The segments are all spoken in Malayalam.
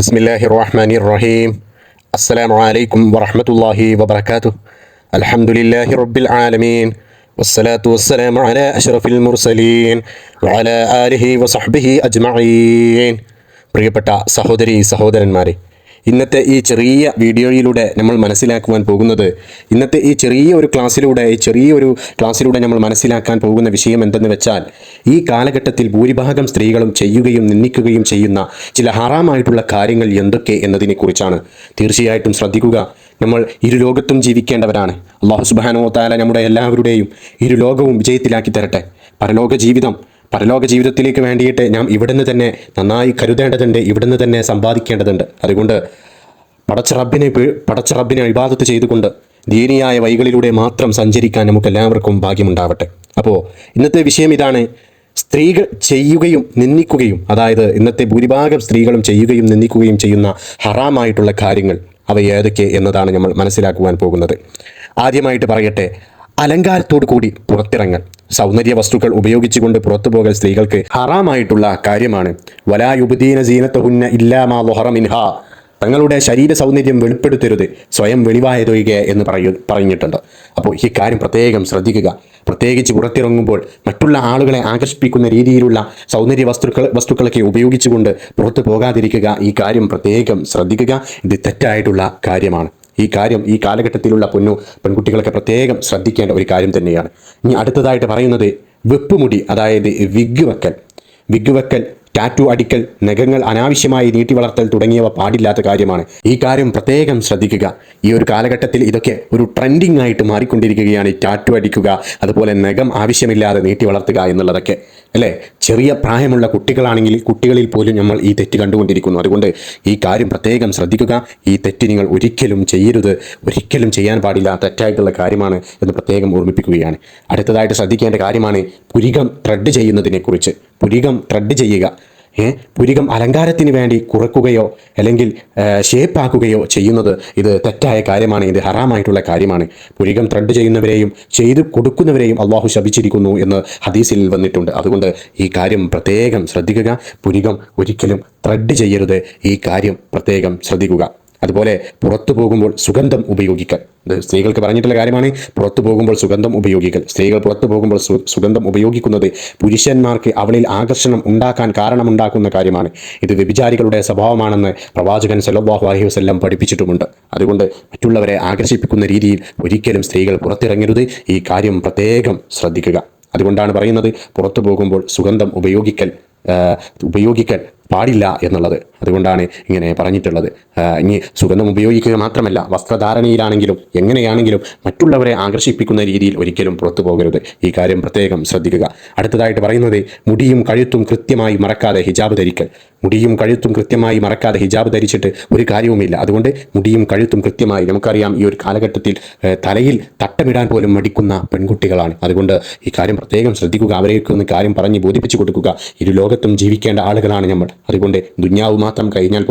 ബിസ്മില്ലാഹിർ റഹ്മാനിർ റഹീം. അസ്സലാമു അലൈക്കും വറഹ്മത്തുള്ളാഹി വബറകാതുഹു. അൽഹംദുലില്ലാഹി റബ്ബിൽ ആലമീൻ. വസ്സലാത്തു വസ്സലാമു അലാ അഷ്റഫിൽ മുർസലീൻ വഅലാ ആലിഹി വസഹ്ബിഹി അജ്മഈൻ. പ്രിയപ്പെട്ട സഹോദരീ സഹോദരന്മാരെ, ഇന്നത്തെ ഈ ചെറിയ വീഡിയോയിലൂടെ നമ്മൾ മനസ്സിലാക്കുവാൻ പോകുന്നത്, ഇന്നത്തെ ഈ ചെറിയൊരു ക്ലാസ്സിലൂടെ നമ്മൾ മനസ്സിലാക്കാൻ പോകുന്ന വിഷയം എന്തെന്ന് വെച്ചാൽ, ഈ കാലഘട്ടത്തിൽ ഭൂരിഭാഗം സ്ത്രീകളും ചെയ്യുകയും നിന്ദിക്കുകയും ചെയ്യുന്ന ചില ഹറാമായിട്ടുള്ള കാര്യങ്ങൾ എന്തൊക്കെ എന്നതിനെക്കുറിച്ചാണ്. തീർച്ചയായിട്ടും ശ്രദ്ധിക്കുക. നമ്മൾ ഇരുലോകത്തും ജീവിക്കേണ്ടവരാണ്. അല്ലാഹു സുബ്ഹാനഹു വ തആല നമ്മുടെ എല്ലാവരുടെയും ഇരുലോകവും വിജയത്തിലാക്കി തരട്ടെ. പരലോക ജീവിതത്തിലേക്ക് വേണ്ടിയിട്ട് നാം ഇവിടുന്ന് തന്നെ നന്നായി കരുതേണ്ടതുണ്ട്, ഇവിടുന്ന് തന്നെ സമ്പാദിക്കേണ്ടതുണ്ട്. അതുകൊണ്ട് പടച്ച റബ്ബിനെ ഇബാദത്ത് ചെയ്തുകൊണ്ട് ദീനിയായ വഴികളിലൂടെ മാത്രം സഞ്ചരിക്കാൻ നമുക്ക് എല്ലാവർക്കും ഭാഗ്യമുണ്ടാവട്ടെ. അപ്പോൾ ഇന്നത്തെ വിഷയം ഇതാണ്: സ്ത്രീകൾ ചെയ്യുകയും നിന്ദിക്കുകയും, അതായത് ഇന്നത്തെ ഭൂരിഭാഗം സ്ത്രീകളും ചെയ്യുകയും നിന്ദിക്കുകയും ചെയ്യുന്ന ഹറാമായിട്ടുള്ള കാര്യങ്ങൾ അവ ഏതൊക്കെ എന്നതാണ് നമ്മൾ മനസ്സിലാക്കുവാൻ പോകുന്നത്. ആദ്യമായിട്ട് പറയട്ടെ, അലങ്കാരത്തോടു കൂടി പുറത്തിറങ്ങൽ, സൗന്ദര്യ വസ്തുക്കൾ ഉപയോഗിച്ചുകൊണ്ട് പുറത്തു പോകൽ സ്ത്രീകൾക്ക് ഹറാമായിട്ടുള്ള കാര്യമാണ്. വലാ യുബ്ദീന സീനത്തഹുന്ന ഇല്ലാ മാ ളഹറ മിൻഹാ. തങ്ങളുടെ ശരീര സൗന്ദര്യം വെളിപ്പെടുത്തരുത്, സ്വയം വെളിവായതൊഴികെ എന്ന് പറഞ്ഞിട്ടുണ്ട്. അപ്പോൾ ഈ കാര്യം പ്രത്യേകം ശ്രദ്ധിക്കുക. പ്രത്യേകിച്ച് പുറത്തിറങ്ങുമ്പോൾ മറ്റുള്ള ആളുകളെ ആകർഷിപ്പിക്കുന്ന രീതിയിലുള്ള സൗന്ദര്യ വസ്തുക്കളൊക്കെ ഉപയോഗിച്ചുകൊണ്ട് പുറത്തു പോകാതിരിക്കുക. ഈ കാര്യം പ്രത്യേകം ശ്രദ്ധിക്കുക. ഇത് തെറ്റായിട്ടുള്ള കാര്യമാണ്. ഈ കാര്യം ഈ കാലഘട്ടത്തിലുള്ള പെൺകുട്ടികളൊക്കെ പ്രത്യേകം ശ്രദ്ധിക്കേണ്ട ഒരു കാര്യം തന്നെയാണ്. ഇനി അടുത്തതായിട്ട് പറയുന്നത് വെപ്പുമുടി, അതായത് വിഗ് വെക്കൽ, ടാറ്റു അടിക്കൽ, നഖങ്ങൾ അനാവശ്യമായി നീട്ടി വളർത്തൽ തുടങ്ങിയവ പാടില്ലാത്ത കാര്യമാണ്. ഈ കാര്യം പ്രത്യേകം ശ്രദ്ധിക്കുക. ഈ ഒരു കാലഘട്ടത്തിൽ ഇതൊക്കെ ഒരു ട്രെൻഡിങ് ആയിട്ട് മാറിക്കൊണ്ടിരിക്കുകയാണ്. ടാറ്റു അടിക്കുക, അതുപോലെ നഖം ആവശ്യമില്ലാതെ നീട്ടി വളർത്തുക എന്നുള്ളതൊക്കെ, അല്ലേ? ചെറിയ പ്രായമുള്ള കുട്ടികളിൽ പോലും നമ്മൾ ഈ തെറ്റ് കണ്ടുകൊണ്ടിരിക്കുന്നു. അതുകൊണ്ട് ഈ കാര്യം പ്രത്യേകം ശ്രദ്ധിക്കുക. ഈ തെറ്റ് നിങ്ങൾ ഒരിക്കലും ചെയ്യരുത്, ഒരിക്കലും ചെയ്യാൻ പാടില്ല, തെറ്റായിട്ടുള്ള കാര്യമാണ് എന്ന് പ്രത്യേകം ഓർമ്മിപ്പിക്കുകയാണ്. അടുത്തതായിട്ട് ശ്രദ്ധിക്കേണ്ട കാര്യമാണ് പുരികം ത്രെഡ് ചെയ്യുന്നതിനെക്കുറിച്ച്. പുരികം ത്രെഡ് ചെയ്യുക, പുരികം അലങ്കാരത്തിന് വേണ്ടി കുറക്കുകയോ അല്ലെങ്കിൽ ഷേപ്പാക്കുകയോ ചെയ്യുന്നത് ഇത് തെറ്റായ കാര്യമാണ്. ഇത് ഹറാമായിട്ടുള്ള കാര്യമാണ്. പുരികം ത്രെഡ് ചെയ്യുന്നവരെയും ചെയ്തു കൊടുക്കുന്നവരെയും അള്ളാഹു ശപിച്ചിരിക്കുന്നു എന്ന് ഹദീസിൽ വന്നിട്ടുണ്ട്. അതുകൊണ്ട് ഈ കാര്യം പ്രത്യേകം ശ്രദ്ധിക്കുക. പുരികം ഒരിക്കലും ത്രെഡ് ചെയ്യരുത്. ഈ കാര്യം പ്രത്യേകം ശ്രദ്ധിക്കുക. അതുപോലെ പുറത്തു പോകുമ്പോൾ സുഗന്ധം ഉപയോഗിക്കൽ, ഇത് സ്ത്രീകൾക്ക് പറഞ്ഞിട്ടുള്ള കാര്യമാണ്. പുറത്തു പോകുമ്പോൾ സുഗന്ധം ഉപയോഗിക്കൽ. സ്ത്രീകൾ പുറത്തു പോകുമ്പോൾ സുഗന്ധം ഉപയോഗിക്കുന്നത് പുരുഷന്മാർക്ക് അവളിൽ ആകർഷണം ഉണ്ടാക്കാൻ കാരണമുണ്ടാക്കുന്ന കാര്യമാണ്. ഇത് വ്യഭിചാരികളുടെ സ്വഭാവമാണെന്ന് പ്രവാചകൻ സല്ലല്ലാഹു അലൈഹി വസല്ലം പഠിപ്പിച്ചിട്ടുമുണ്ട്. അതുകൊണ്ട് മറ്റുള്ളവരെ ആകർഷിപ്പിക്കുന്ന രീതിയിൽ ഒരിക്കലും സ്ത്രീകൾ പുറത്തിറങ്ങരുത്. ഈ കാര്യം പ്രത്യേകം ശ്രദ്ധിക്കുക. അതുകൊണ്ടാണ് പറയുന്നത് പുറത്തു പോകുമ്പോൾ സുഗന്ധം ഉപയോഗിക്കൽ പാടില്ല എന്നുള്ളത്. അതുകൊണ്ടാണ് ഇങ്ങനെ പറഞ്ഞിട്ടുള്ളത്. ഇനി സുഗന്ധം ഉപയോഗിക്കുക മാത്രമല്ല, വസ്ത്രധാരണയിലാണെങ്കിലും എങ്ങനെയാണെങ്കിലും മറ്റുള്ളവരെ ആകർഷിപ്പിക്കുന്ന രീതിയിൽ ഒരിക്കലും പുറത്തു പോകരുത്. ഈ കാര്യം പ്രത്യേകം ശ്രദ്ധിക്കുക. അടുത്തതായിട്ട് പറയുന്നത് മുടിയും കഴുത്തും കൃത്യമായി മറക്കാതെ ഹിജാബ് ധരിക്കൽ. മുടിയും കഴുത്തും കൃത്യമായി മറക്കാതെ ഹിജാബ് ധരിച്ചിട്ട് ഒരു കാര്യവുമില്ല. അതുകൊണ്ട് മുടിയും കഴുത്തും കൃത്യമായി, നമുക്കറിയാം ഈ ഒരു കാലഘട്ടത്തിൽ തലയിൽ തട്ടമിടാൻ പോലും മടിക്കുന്ന പെൺകുട്ടികളാണ്. അതുകൊണ്ട് ഈ കാര്യം പ്രത്യേകം ശ്രദ്ധിക്കുക. അവരെയൊക്കെ കാര്യം പറഞ്ഞ് ബോധിപ്പിച്ചു കൊടുക്കുക. ഇരുലോകത്തും ജീവിക്കേണ്ട ആളുകളാണ് നമ്മൾ. അതുകൊണ്ട് ദുന്യാവ് മാത്രം കഴിഞ്ഞാൽ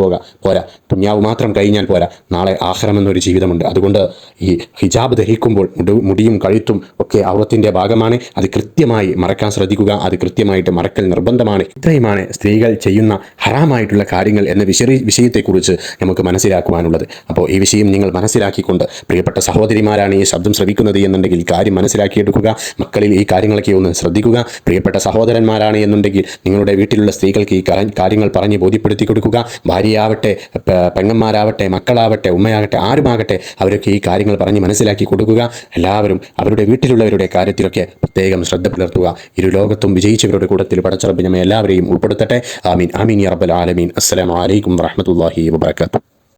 പോരാ, നാളെ ആഖിറം എന്നൊരു ജീവിതമുണ്ട്. അതുകൊണ്ട് ഈ ഹിജാബ് ധരിക്കുമ്പോൾ മുടിയും കഴുത്തും ഒക്കെ ഔറത്തിൻ്റെ ഭാഗമാണ്. അത് കൃത്യമായി മറക്കാൻ ശ്രദ്ധിക്കുക. അത് കൃത്യമായിട്ട് മറക്കൽ നിർബന്ധമാണ്. ഇത്രയുമാണ് സ്ത്രീകൾ ചെയ്യുന്ന ഹറാമായിട്ടുള്ള കാര്യങ്ങൾ എന്ന വിഷയത്തെക്കുറിച്ച് നമുക്ക് മനസ്സിലാക്കുവാനുള്ളത്. അപ്പോൾ ഈ വിഷയം നിങ്ങൾ മനസ്സിലാക്കിക്കൊണ്ട്, പ്രിയപ്പെട്ട സഹോദരിമാരാണ് ഈ ശബ്ദം ശ്രവിക്കുന്നത് എന്നുണ്ടെങ്കിൽ ഈ കാര്യം മനസ്സിലാക്കിയെടുക്കുക. മക്കളിൽ ഈ കാര്യങ്ങളൊക്കെ ഒന്ന് ശ്രദ്ധിക്കുക. പ്രിയപ്പെട്ട സഹോദരന്മാരാണ് എന്നുണ്ടെങ്കിൽ നിങ്ങളുടെ വീട്ടിലുള്ള സ്ത്രീകൾക്ക് ഈ കാര്യങ്ങൾ പറഞ്ഞ് ബോധ്യപ്പെടുത്തി കൊടുക്കുക. ഭാര്യയാവട്ടെ, പെങ്ങന്മാരാവട്ടെ, മക്കളാവട്ടെ, ഉമ്മയാകട്ടെ, ആരുമാകട്ടെ, അവരൊക്കെ ഈ കാര്യങ്ങൾ പറഞ്ഞ് മനസ്സിലാക്കി കൊടുക്കുക. എല്ലാവരും അവരുടെ വീട്ടിലുള്ളവരുടെ കാര്യത്തിലൊക്കെ പ്രത്യേകം ശ്രദ്ധ പുലർത്തുക. ഇരുലോകത്തും വിജയിച്ചവരുടെ കൂട്ടത്തിൽ പടച്ച റബ്ബ് നമ്മെ എല്ലാവരെയും ഉൾപ്പെടുത്തട്ടെ. ആമീൻ ആമീൻ യാ റബ്ബൽ ആലമീൻ. അസ്സലാമു അലൈക്കും വറഹ്മത്തുള്ളാഹി വബറകാതുഹു.